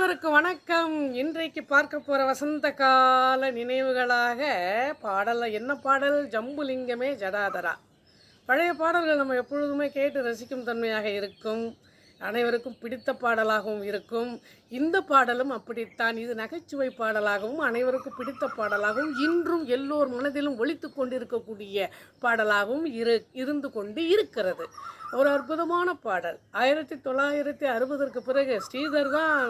அனைவருக்கும் வணக்கம். இன்றைக்கு பார்க்க போகிற வசந்த கால நினைவுகளாக பாடல் என்ன பாடல்? ஜம்புலிங்கமே ஜடாதரா. பழைய பாடல்கள் நம்ம எப்பொழுதுமே கேட்டு ரசிக்கும் தன்மையாக இருக்கும். அனைவருக்கும் பிடித்த பாடலாகவும் இருக்கும். இந்த பாடலும் அப்படித்தான். இது நகைச்சுவை பாடலாகவும் அனைவருக்கும் பிடித்த பாடலாகவும் இன்றும் எல்லோர் மனதிலும் ஒலித்து கொண்டிருக்கக்கூடிய பாடலாகவும் இருந்து கொண்டு இருக்கிறது. ஒரு அற்புதமான பாடல். 1960 பிறகு ஸ்ரீதர் தான்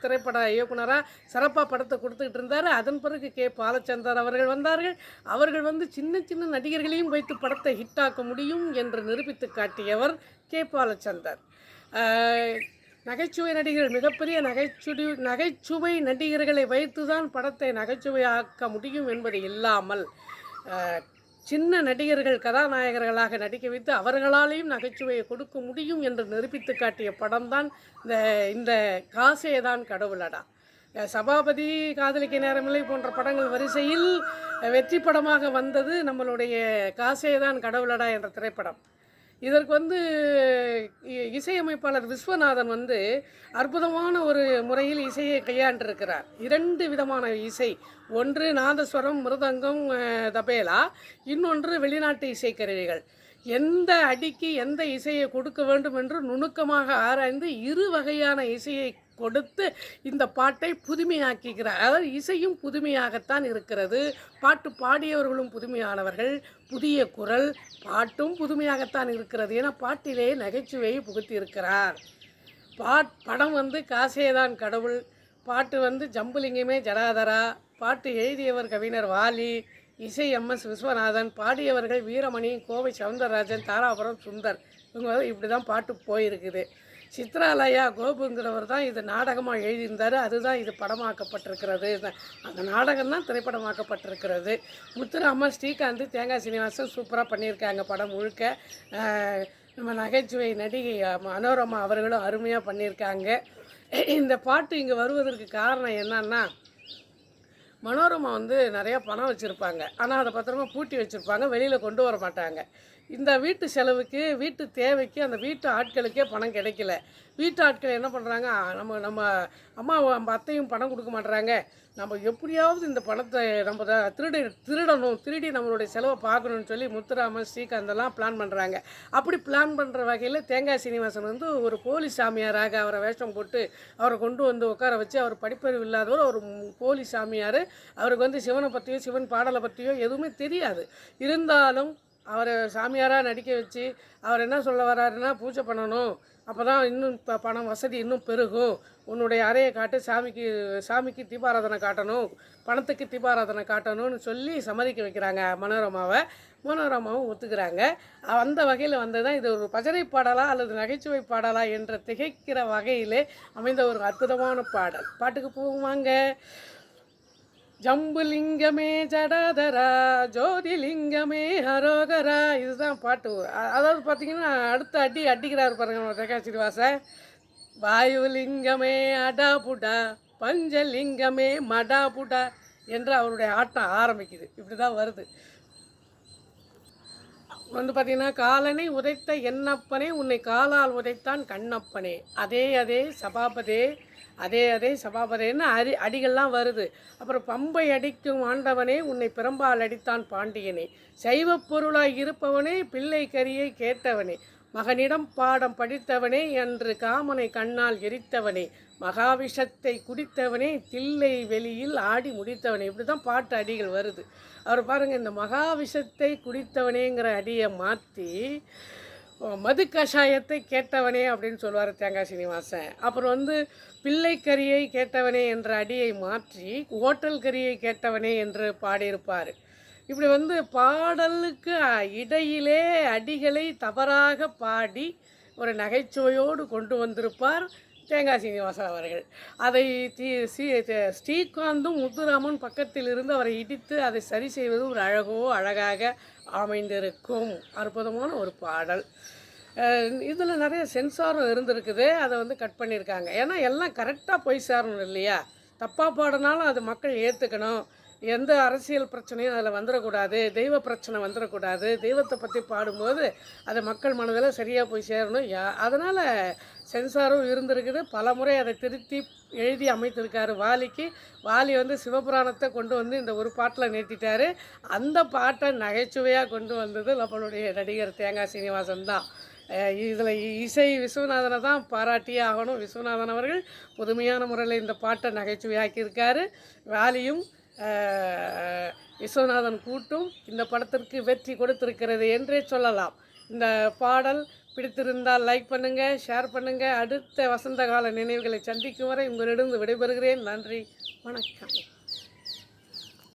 திரைப்பட இயக்குனராக சிறப்பாக படத்தை கொடுத்துக்கிட்டு இருந்தார். அதன் பிறகு கே பாலச்சந்தர் அவர்கள் வந்தார்கள். அவர்கள் வந்து சின்ன சின்ன நடிகர்களையும் வைத்து படத்தை ஹிட்டாக்க முடியும் என்று நிரூபித்து காட்டியவர் கே பாலச்சந்தர். நகைச்சுவை நடிகர்கள், மிகப்பெரிய நகைச்சுவை நடிகர்களை வைத்து தான் படத்தை நகைச்சுவையாக்க முடியும் என்பது இல்லாமல் சின்ன நடிகர்கள் கதாநாயகர்களாக நடிக்க வைத்து அவர்களாலேயும் நகைச்சுவையை கொடுக்க முடியும் என்று நிரூபித்து காட்டிய படம் தான் இந்த காசேதான் கடவுளடா. சபாபதி, காதலிக்க நேரமில்லை போன்ற படங்கள் வரிசையில் வெற்றி படமாக வந்தது நம்மளுடைய காசேதான் கடவுளடா என்ற திரைப்படம். இதற்கு வந்து இசையமைப்பாளர் விஸ்வநாதன் வந்து அற்புதமான ஒரு முறையில் இசையை கையாண்டிருக்கிறார். 2 விதமான இசை, ஒன்று நாதஸ்வரம், மிருதங்கம், தபேலா, இன்னொன்று வெளிநாட்டு இசைக்கருவிகள். எந்த அடிக்கு எந்த இசையை கொடுக்க வேண்டும் என்று நுணுக்கமாக ஆராய்ந்து 2 வகையான இசையை கொடுத்து இந்த பாட்டை புதுமையாக்குகிறார். அதாவது இசையும் புதுமையாகத்தான் இருக்கிறது, பாட்டு பாடியவர்களும் புதுமையானவர்கள், புதிய குரல், பாட்டும் புதுமையாகத்தான் இருக்கிறது. ஏன்னா பாட்டிலே நகைச்சுவையை புகுத்தி இருக்கிறார். படம் வந்து காசேதான் கடவுள், பாட்டு வந்து ஜம்புலிங்கமே ஜடாதரா, பாட்டு எழுதியவர் கவிஞர் வாலி, இசை MS விஸ்வநாதன், பாடியவர்கள் வீரமணி, கோவை சவுந்தரராஜன், தாராபுரம் சுந்தர். இவங்க இப்படி தான் பாட்டு போயிருக்குது. சித்ராலயா கோபுங்கிறவர் தான் இது நாடகமாக எழுதியிருந்தார். அதுதான் இது படமாக்கப்பட்டிருக்கிறது. அந்த நாடகம் தான் திரைப்படமாக்கப்பட்டிருக்கிறது. முத்துராமன், ஸ்ரீகாந்த், தேங்காய் சீனிவாசன் சூப்பராக பண்ணியிருக்காங்க படம் முழுக்க. நம்ம நகைச்சுவை நடிகை மனோரமா அவர்களும் அருமையாக பண்ணியிருக்காங்க. இந்த பாட்டு இங்கே வருவதற்கு காரணம் என்னன்னா, மனோரமா வந்து நிறையா பணம் வச்சுருப்பாங்க, ஆனால் அதை பத்திரமா பூட்டி வச்சுருப்பாங்க, வெளியில் கொண்டு வர மாட்டாங்க. இந்த வீட்டு செலவுக்கு, வீட்டு தேவைக்கு அந்த வீட்டு ஆட்களுக்கே பணம் கிடைக்கல. வீட்டு ஆட்கள் என்ன பண்ணுறாங்க, நம்ம அம்மா அத்தையும் பணம் கொடுக்க மாட்டுறாங்க, நம்ம எப்படியாவது இந்த பணத்தை நம்ம திருடி நம்மளுடைய செலவை பார்க்கணுன்னு சொல்லி முத்துராமன், ஸ்ரீகாந்தெல்லாம் பிளான் பண்ணுறாங்க. அப்படி பிளான் பண்ணுற வகையில் தேங்காய் சீனிவாசன் வந்து ஒரு போலி சாமியாராக அவரை வேஷம் போட்டு அவரை கொண்டு வந்து உட்கார வச்சு, அவர் படிப்பறிவு இல்லாதவர், ஒரு போலி சாமியார். அவருக்கு வந்து சிவனை பற்றியோ சிவன் பாடலை பற்றியோ எதுவுமே தெரியாது. இருந்தாலும் அவரை சாமியாராக நடிக்க வச்சு அவர் என்ன சொல்ல வர்றாருன்னா, பூஜை பண்ணணும், அப்போ தான் இன்னும் பணம் வசதி இன்னும் பெருகும், உன்னுடைய அறையை காட்டு, சாமிக்கு தீபாராதனை காட்டணும், பணத்துக்கு தீபாராதனை காட்டணும்னு சொல்லி சம்மதிக்க வைக்கிறாங்க மனோரமாவை. மனோரமாவும் ஒத்துக்கிறாங்க. அந்த வகையில் வந்து தான் இது ஒரு பஜனை பாடலா அல்லது நகைச்சுவை பாடலா என்ற திகைக்கிற வகையிலே அமைந்த ஒரு அற்புதமான பாடல். பாட்டுக்கு போவாங்க. ஜம்புலிங்கமே ஜடாதரா, ஜோதிலிங்கமே ஹரோகரா, இதுதான் பாட்டு. அதாவது பார்த்திங்கன்னா அடுத்த அடிக்கிறார் பாருங்க தேங்காய் சீனிவாசன். வாயுலிங்கமே அடாபுடா, பஞ்சலிங்கமே மடாபுடா என்று அவருடைய ஆட்டம் ஆரம்பிக்குது. இப்படி தான் வருது. வந்து பார்த்திங்கன்னா, காலனை உதைத்த என்னப்பனே, உன்னை காலால் உதைத்தான் கண்ணப்பனே, அதே சபாபதே, அதே சபாபதேன்னு அடிகள்லாம் வருது. அப்புறம் பம்பை அடிக்கும் ஆண்டவனே, உன்னை பிரம்பால் அடித்தான் பாண்டியனே, சைவ பொருளாய் இருப்பவனே, பிள்ளை கரியை கேட்டவனே, மகனிடம் பாடம் படித்தவனே, என்று காமனை கண்ணால் எரித்தவனே, மகாவிஷத்தை குடித்தவனே, தில்லை வெளியில் ஆடி முடித்தவனே. இப்படி தான் பாட்டு அடிகள் வருது. அவர் பாருங்கள், இந்த மகாவிஷத்தை குடித்தவனேங்கிற அடியை மாற்றி மது கஷாயத்தை கேட்டவனே அப்படின்னு சொல்லுவார் தேங்காய் சீனிவாசன். அப்புறம் வந்து பிள்ளைக்கரியை கேட்டவனே என்ற அடியை மாற்றி ஹோட்டல் கரியை கேட்டவனே என்று பாடியிருப்பார். இப்படி வந்து பாடலுக்கு இடையிலே அடிகளை தவறாக பாடி ஒரு நகைச்சுவையோடு கொண்டு வந்திருப்பார் தேங்காய் சீனிவாசன் அவர்கள். அதை ஸ்ரீகாந்தும் முத்துராமன் பக்கத்தில் இருந்து அவரை இடித்து அதை சரி செய்வது ஒரு அழகாக அமைந்திருக்கும் அற்புதமான ஒரு பாடல். இதில் நிறைய சென்சாரும் இருந்திருக்குது, அதை வந்து கட் பண்ணியிருக்காங்க. ஏன்னா எல்லாம் கரெக்டாக போய் சேரணும் இல்லையா. தப்பாக பாடினாலும் அது மக்கள் ஏற்றுக்கணும். எந்த அரசியல் பிரச்சனையும் அதில் வந்துடக்கூடாது, தெய்வ பிரச்சனை வந்துடக்கூடாது. தெய்வத்தை பற்றி பாடும்போது அது மக்கள் மனதில் சரியாக போய் சேரணும். அதனால் சென்சாரும் இருந்திருக்குது. பல முறை அதை திருத்தி எழுதி அமைத்திருக்காரு வாலிக்கு. வாலி வந்து சிவபுராணத்தை கொண்டு வந்து இந்த ஒரு பாட்டில் நிறுத்திட்டார். அந்த பாட்டை நகைச்சுவையாக கொண்டு வந்தது நம்மளுடைய நடிகர் தேங்காய் சீனிவாசன் தான். இதில் இசை விஸ்வநாதனை தான் பாராட்டியே ஆகணும். விஸ்வநாதன் அவர்கள் புதுமையான முறையில் இந்த பாட்டை நகைச்சுவையாக்கியிருக்காரு. வாலியும் விஸ்வநாதன் கூட்டும் இந்த படத்திற்கு வெற்றி கொடுத்திருக்கிறது என்றே சொல்லலாம். இந்த பாடல் பிடித்திருந்தால் லைக் பண்ணுங்கள், ஷேர் பண்ணுங்கள். அடுத்த வசந்த கால நினைவுகளை சந்திக்கும் வரை உங்களிடம் விடைபெறுகிறேன். நன்றி, வணக்கம்.